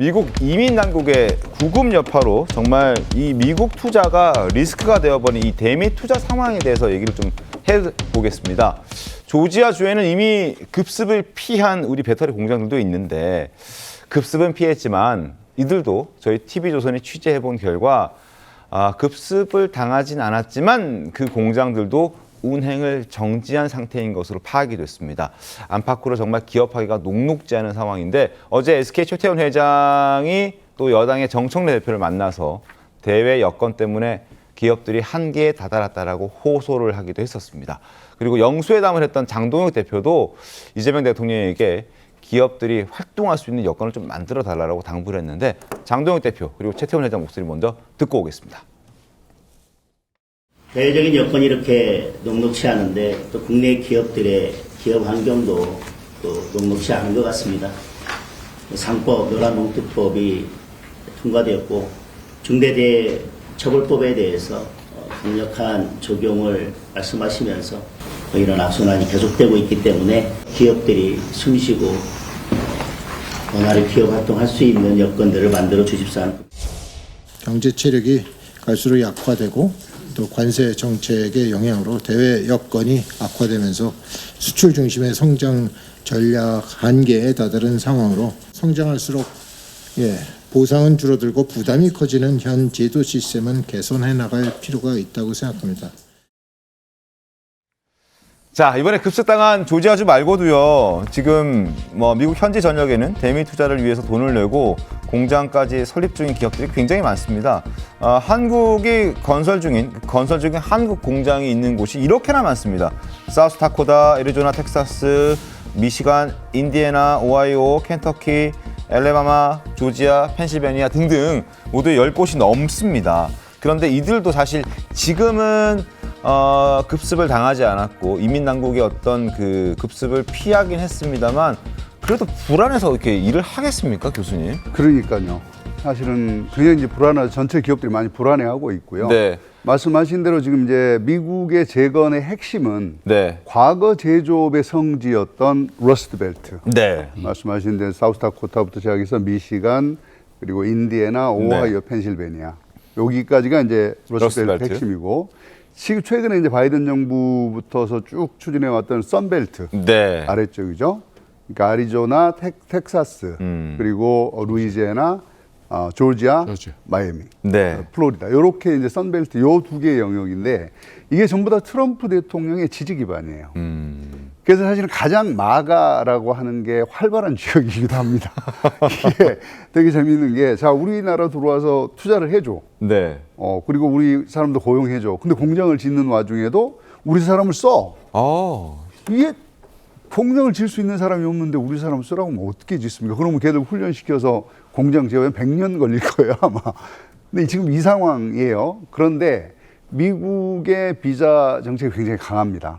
미국 이민 당국의 구금 여파로 정말 이 미국 투자가 리스크가 되어버린 이 대미 투자 상황에 대해서 얘기를 좀 해보겠습니다. 조지아주에는 이미 급습을 피한 우리 배터리 공장들도 있는데 급습은 피했지만 이들도 저희 TV조선이 취재해본 결과 급습을 당하진 않았지만 그 공장들도 운행을 정지한 상태인 것으로 파악이 됐습니다. 안팎으로 정말 기업하기가 녹록지 않은 상황인데 어제 SK 최태원 회장이 또 여당의 정청래 대표를 만나서 대외 여건 때문에 기업들이 한계에 다다랐다라고 호소를 하기도 했었습니다. 그리고 영수회담을 했던 장동혁 대표도 이재명 대통령에게 기업들이 활동할 수 있는 여건을 좀 만들어 달라고 당부를 했는데 장동혁 대표 그리고 최태원 회장 목소리 먼저 듣고 오겠습니다. 대외적인 여건이 이렇게 녹록치 않은데 또 국내 기업들의 기업 환경도 또 녹록치 않은 것 같습니다. 상법, 노란봉투법이 통과되었고 중대재해처벌법에 대해서 강력한 적용을 말씀하시면서 이런 악순환이 계속되고 있기 때문에 기업들이 숨쉬고 원활히 기업 활동할 수 있는 여건들을 만들어 주십사 하는 경제 체력이 갈수록 약화되고 또 관세 정책의 영향으로 대외 여건이 악화되면서 수출 중심의 성장 전략 한계에 다다른 상황으로 성장할수록 보상은 줄어들고 부담이 커지는 현 제도 시스템은 개선해 나갈 필요가 있다고 생각합니다. 자, 이번에 급습당한 조지아주 말고도요. 지금 미국 현지 전역에는 대미 투자를 위해서 돈을 내고 공장까지 설립 중인 기업들이 굉장히 많습니다. 한국이 건설 중인 한국 공장이 있는 곳이 이렇게나 많습니다. 사우스다코타, 애리조나, 텍사스, 미시간, 인디애나, 오하이오, 켄터키, 엘레바마, 조지아, 펜실베니아 등등 모두 10곳이 넘습니다. 그런데 이들도 사실 지금은 급습을 당하지 않았고 이민 당국의 어떤 그 급습을 피하긴 했습니다만 그래도 불안해서 이렇게 일을 하겠습니까, 교수님? 그러니까요. 사실은 굉장히 이제 불안하죠. 전체 기업들이 많이 불안해하고 있고요. 네. 말씀하신 대로 지금 이제 미국의 재건의 핵심은 과거 제조업의 성지였던 러스트벨트. 네. 말씀하신 대로 사우스다코타부터 시작해서 미시간 그리고 인디애나, 오하이오, 펜실베니아 여기까지가 이제 러스트벨트 핵심이고. 지금 최근에 이제 바이든 정부부터서 쭉 추진해 왔던 선벨트 아래쪽이죠. 그러니까 애리조나, 텍사스 그리고 루이지애나, 조지아, 마이애미, 플로리다 이렇게 이제 선벨트 요 두 개의 영역인데 이게 전부 다 트럼프 대통령의 지지 기반이에요. 그래서 사실은 가장 마가라고 하는 게 활발한 지역이기도 합니다. 이게 되게 재미있는 게, 자, 우리나라 들어와서 투자를 해줘. 그리고 우리 사람도 고용해줘. 근데 공장을 짓는 와중에도 우리 사람을 써. 이게 공장을 질 수 있는 사람이 없는데 우리 사람을 쓰라고 하면 어떻게 짓습니까? 그러면 걔들 훈련시켜서 공장 지으면 100년 걸릴 거예요, 아마. 근데 지금 이 상황이에요. 그런데 미국의 비자 정책이 굉장히 강합니다.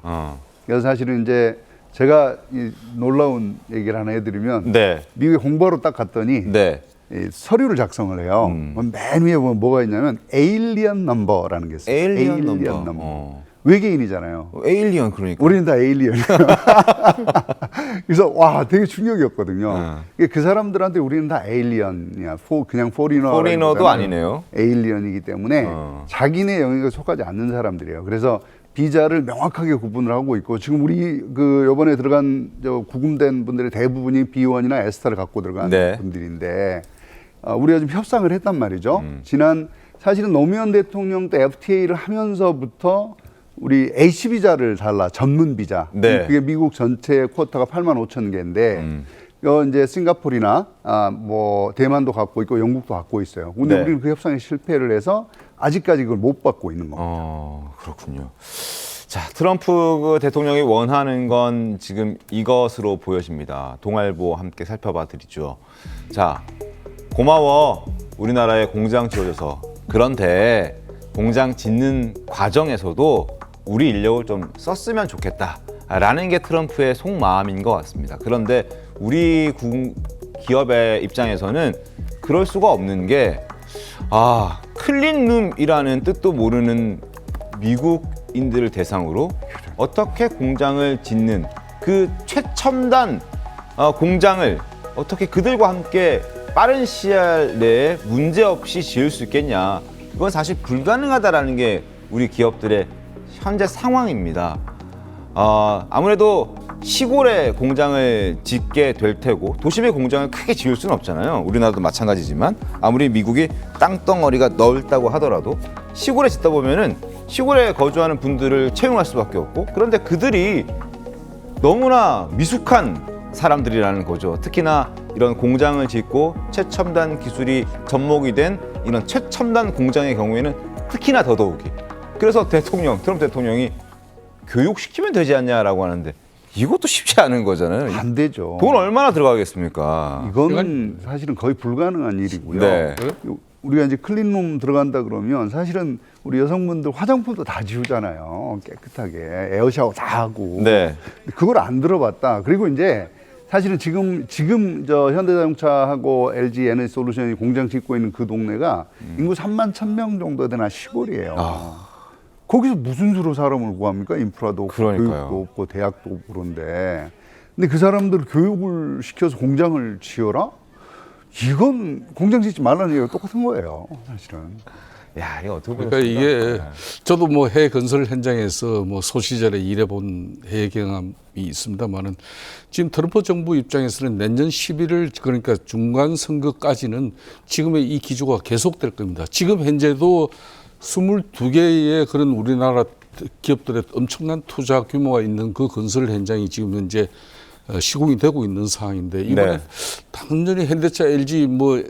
그래서 사실은 이제 제가 이 놀라운 얘기를 하나 해드리면 미국에 공부하러 딱 갔더니 이 서류를 작성을 해요. 맨 위에 보면 뭐가 있냐면 에일리언 넘버라는 게 있어요. 에일리언 넘버. 외계인이잖아요. 에일리언 그러니까. 우리는 다 에일리언이에요. 그래서 와 되게 충격이었거든요. 그 사람들한테 우리는 다 에일리언이야. 그냥 포리너도 아니네요. 에일리언이기 때문에 자기네 영역에 속하지 않는 사람들이에요. 그래서 비자를 명확하게 구분을 하고 있고 지금 우리 그 이번에 들어간 구금된 분들의 대부분이 B1이나 S타를 갖고 들어간 분들인데 우리가 좀 협상을 했단 말이죠. 지난 사실은 노무현 대통령 때 FTA를 하면서부터 우리 H 비자를 달라 전문 비자. 그게 미국 전체 쿼터가 85,000개인데 이제 싱가포르나 대만도 갖고 있고 영국도 갖고 있어요. 근데 우리는 그 협상에 실패를 해서 아직까지 그걸 못 받고 있는 겁니다. 그렇군요. 자, 트럼프 대통령이 원하는 건 지금 이것으로 보여집니다. 동아일보 함께 살펴봐 드리죠. 자, 고마워. 우리나라에 공장 지어줘서. 그런데 공장 짓는 과정에서도 우리 인력을 좀 썼으면 좋겠다라는 게 트럼프의 속마음인 것 같습니다. 그런데 우리 기업의 입장에서는 그럴 수가 없는 게 클린룸이라는 뜻도 모르는 미국인들을 대상으로 어떻게 공장을 짓는 그 최첨단 공장을 어떻게 그들과 함께 빠른 시일 내에 문제 없이 지을 수 있겠냐? 그건 사실 불가능하다라는 게 우리 기업들의 현재 상황입니다. 아무래도 시골에 공장을 짓게 될 테고 도심에 공장을 크게 지을 수는 없잖아요. 우리나라도 마찬가지지만 아무리 미국이 땅덩어리가 넓다고 하더라도 시골에 짓다 보면은 시골에 거주하는 분들을 채용할 수밖에 없고, 그런데 그들이 너무나 미숙한 사람들이라는 거죠. 특히나 이런 공장을 짓고 최첨단 기술이 접목이 된 이런 최첨단 공장의 경우에는 특히나 더더욱이. 그래서 트럼프 대통령이 교육시키면 되지 않냐라고 하는데 이것도 쉽지 않은 거잖아요. 안 되죠. 돈 얼마나 들어가겠습니까? 이거는 사실은 거의 불가능한 일이고요. 네. 우리가 이제 클린룸 들어간다 그러면 사실은 우리 여성분들 화장품도 다 지우잖아요. 깨끗하게 에어샤워 다 하고. 네. 근데 그걸 안 들어봤다. 그리고 이제 사실은 지금 저 현대자동차하고 LG 에너지솔루션이 공장 짓고 있는 그 동네가 인구 3만 1,000명 정도 되는 시골이에요. 거기서 무슨 수로 사람을 구합니까? 인프라도 없고, 그러니까요. 교육도 없고, 대학도 없고 그런데. 근데 그 사람들 교육을 시켜서 공장을 지어라? 이건 공장 짓지 말라는 얘기가 똑같은 거예요, 사실은. 야, 이거 어떻게 그러니까 보셨습니까? 이게 저도 뭐 해외 건설 현장에서 뭐 소시절에 일해본 해외 경험이 있습니다만은 지금 트럼프 정부 입장에서는 내년 11월 그러니까 중간 선거까지는 지금의 이 기조가 계속될 겁니다. 지금 현재도 22개의 그런 우리나라 기업들의 엄청난 투자 규모가 있는 그 건설 현장이 지금 현재 시공이 되고 있는 상황인데 이번에 네. 당연히 현대차, LG 뭐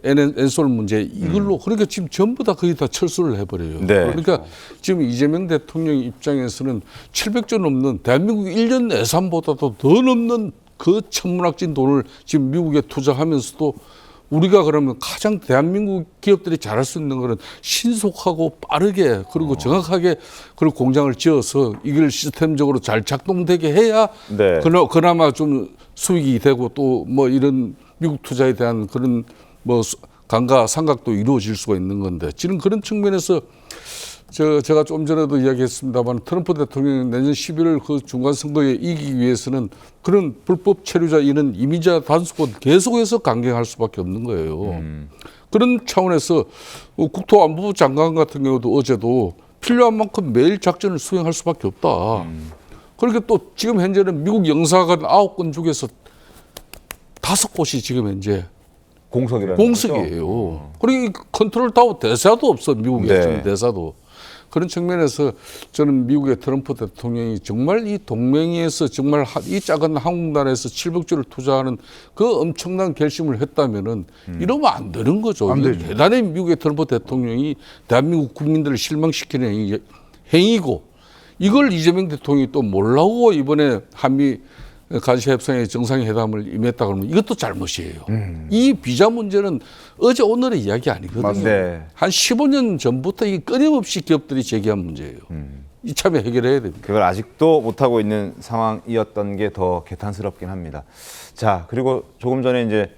엔솔 문제 이걸로 그러니까 지금 전부 다 거의 다 철수를 해버려요. 네. 그러니까 지금 이재명 대통령 입장에서는 700조 넘는 대한민국 1년 예산보다도 더 넘는 그 천문학적인 돈을 지금 미국에 투자하면서도 우리가 그러면 가장 대한민국 기업들이 잘할 수 있는 거는 신속하고 빠르게 그리고 정확하게 그리고 공장을 지어서 이걸 시스템적으로 잘 작동되게 해야 네. 그나마 좀 수익이 되고 또 뭐 이런 미국 투자에 대한 그런 뭐 감가 상각도 이루어질 수가 있는 건데 지금 그런 측면에서 제가 좀 전에도 이야기했습니다만 트럼프 대통령이 내년 11월 그 중간 선거에 이기기 위해서는 그런 불법 체류자 이런 이민자 단속은 계속해서 강경할 수밖에 없는 거예요. 그런 차원에서 국토안보부 장관 같은 경우도 어제도 필요한 만큼 매일 작전을 수행할 수밖에 없다. 그렇게 또 지금 현재는 미국 영사관 9건 중에서 5곳이 지금 현재 공석이라는 공석이에요. 그리고 컨트롤 타워 대사도 없어 미국에 네. 지금 대사도. 그런 측면에서 저는 미국의 트럼프 대통령이 정말 이 동맹에서 정말 이 작은 한국 나라에서 700조를 투자하는 그 엄청난 결심을 했다면은 이러면 안 되는 거죠. 안 되죠. 대단히 미국의 트럼프 대통령이 대한민국 국민들을 실망시키는 행위고 이걸 이재명 대통령이 또 몰라고 이번에 한미 간시협상의 정상회담을 임했다 그러면 이것도 잘못이에요. 이 비자 문제는 어제 오늘의 이야기 아니거든요. 네. 한 15년 전부터 이 끊임없이 기업들이 제기한 문제예요. 이참에 해결해야 됩니다. 그걸 아직도 못하고 있는 상황이었던 게 더 개탄스럽긴 합니다. 자, 그리고 조금 전에 이제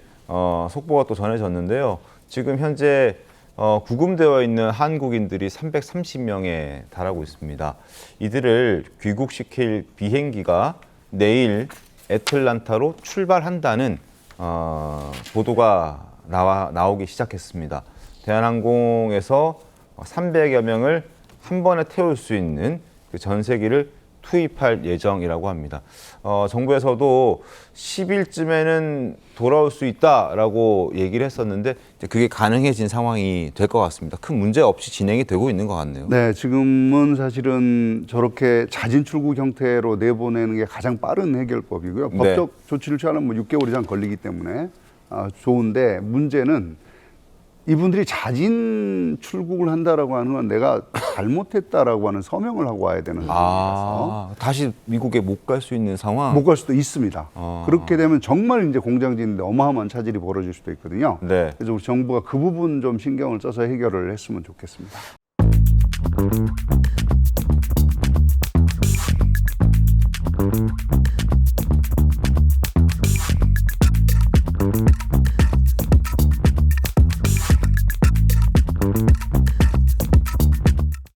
속보가 또 전해졌는데요. 지금 현재 구금되어 있는 한국인들이 330명에 달하고 있습니다. 이들을 귀국시킬 비행기가 내일 애틀란타로 출발한다는 보도가 나오기 시작했습니다. 대한항공에서 300여 명을 한 번에 태울 수 있는 그 전세기를 투입할 예정이라고 합니다. 정부에서도 10일쯤에는 돌아올 수 있다라고 얘기를 했었는데 이제 그게 가능해진 상황이 될 것 같습니다. 큰 문제 없이 진행이 되고 있는 것 같네요. 네, 지금은 사실은 저렇게 자진 출국 형태로 내보내는 게 가장 빠른 해결법이고요. 네. 법적 조치를 취하면 뭐 6개월 이상 걸리기 때문에 좋은데 문제는 이분들이 자진 출국을 한다라고 하는 건 내가 잘못했다라고 하는 서명을 하고 와야 되는 상황이라서 다시 미국에 못 갈 수 있는 상황? 못 갈 수도 있습니다. 그렇게 되면 정말 이제 공장 짓는데 어마어마한 차질이 벌어질 수도 있거든요. 네. 그래서 우리 정부가 그 부분 좀 신경을 써서 해결을 했으면 좋겠습니다.